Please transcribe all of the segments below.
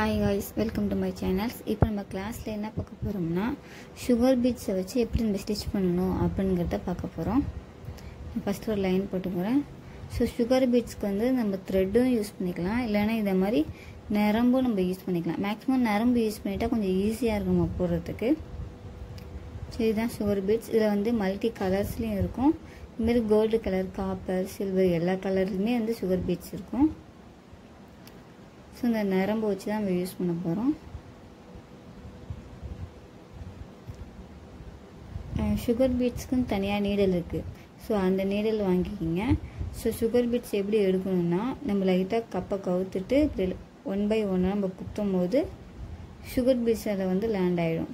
Hi guys, welcome to my channels. இப்போ நம்ம கிளாஸ்ல என்ன பார்க்க போறோம்னா sugar beads வச்சு எப்படி நம்ம ஸ்டிட்ச் பண்ணனும் அப்படிங்கறத பார்க்க போறோம். ஃபர்ஸ்ட் ஒரு லைன் போட்டுக்கறேன். சோ sugar beadsக்கு வந்து நம்ம threadம் யூஸ் பண்ணிக்கலாம் இல்லனா இத மாதிரி நரம்பும் நம்ம யூஸ் பண்ணிக்கலாம். மேக்ஸिमम நரம்பு யூஸ் பண்ணிட்டா கொஞ்சம் ஈஸியா இருக்கும் போடுறதுக்கு. சோ இதுதான் sugar beads. இதுல வந்து மல்டி கலர்ஸ்லயும் இருக்கும். இந்த மாதிரி கோல்ட் கலர், காப்பர், சில்வர் எல்லா கலர்லயுமே வந்து sugar beads இருக்கும். இந்த நரம்பு வச்சு தான் நம்ம யூஸ் பண்ண போறோம். sugar beadsக்கு தனியா நீடல் இருக்கு. சோ அந்த நீடல் வாங்கிக்கிங்க. சோ sugar beads எப்படி எடுக்கணும்னா நம்ம லைட்டா கப்ப கவுத்திட்டு 1 by 1 நம்ம குத்தும்போது sugar beads அத வந்து லேண்ட் ஆயிடும்.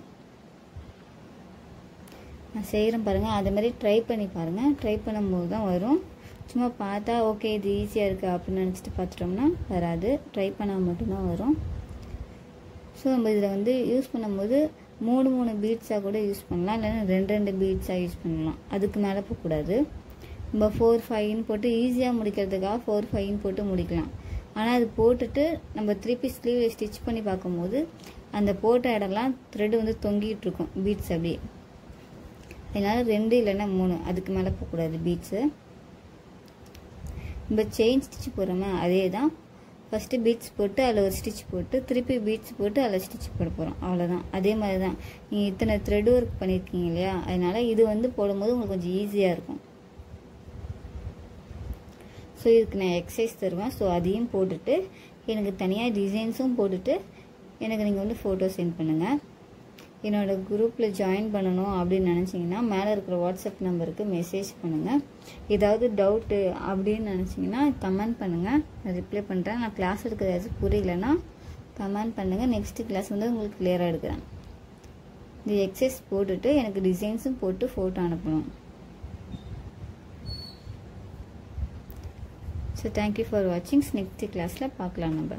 நான் செய்றேன் பாருங்க. அதே மாதிரி ட்ரை பண்ணி பாருங்க. ட்ரை பண்ணும்போது தான் வரும். சும்மா பார்த்தா ஓகே இது ஈஸியா இருக்கு அப்படி நினைச்சிட்டு பார்த்துட்டோம்னா வராது. ட்ரை பண்ணா மட்டும் தான் வரும். சோ நம்ம இத வந்து யூஸ் பண்ணும்போது 3 பீட்ஸா கூட யூஸ் பண்ணலாம் இல்லனா 2 பீட்ஸா யூஸ் பண்ணலாம். அதுக்கு மேல போக கூடாது. நம்ம 4 5 ன்னு போட்டு ஈஸியா முடிக்கிறதுக்காக 4 5 ன்னு போட்டு முடிக்கலாம். ஆனா அது போட்டுட்டு நம்ம 3 பீஸ் ஸ்லீவ்ல ஸ்டிட்ச் பண்ணி பாக்கும்போது அந்த போட்ட இடம்லாம் thread வந்து தொங்கிட்டு இருக்கும் பீட்ஸ் அப்படியே. அதனால 2 இல்லனா 3 அதுக்கு மேல போக கூடாது பீட்ஸ். நம்ம செயின் ஸ்டிட்ச் போறோமா அதேதான். ஃபர்ஸ்ட் பீட்ஸ் போட்டு அதுல ஒரு ஸ்டிட்ச் போட்டு திருப்பி பீட்ஸ் போட்டு அதுல ஸ்டிட்ச் போட போறோம். அவ்வளவுதான். அதே மாதிரி தான். நீங்க இத்தனை thread work பண்ணிருக்கீங்க இல்லையா? அதனால இது வந்து போடும்போது உங்களுக்கு கொஞ்சம் ஈஸியா இருக்கும். சோ இதுக்கு நான் எக்சர்சைஸ் தருவேன். சோ அதையும் போட்டுட்டு எனக்கு தனியா டிசைன்ஸும் போட்டுட்டு எனக்கு நீங்க வந்து போட்டோ சென்ட் பண்ணுங்க. என்னோட குரூப்ல ஜாயின் பண்ணனும் அப்படி நினைச்சீங்கன்னா மேல இருக்கிற வாட்ஸ்அப் நம்பருக்கு மெசேஜ் பண்ணுங்க. ஏதாவது டவுட் அப்படி நினைச்சீங்கன்னா கமெண்ட் பண்ணுங்க. நான் ரிப்ளை பண்றேன். நான் கிளாஸ் எடுக்கிறது புரியலனா கமெண்ட் பண்ணுங்க. நெக்ஸ்ட் கிளாஸ் வந்து உங்களுக்கு கிளியரா எடுக்கிறேன். இந்த எக்சர்சைஸ் போட்டுட்டு எனக்கு டிசைன்ஸும் போட்டு போட்டோ அனுப்பணும். So thank you for watching. Next கிளாஸ்ல பார்க்கலாம் நம்ம.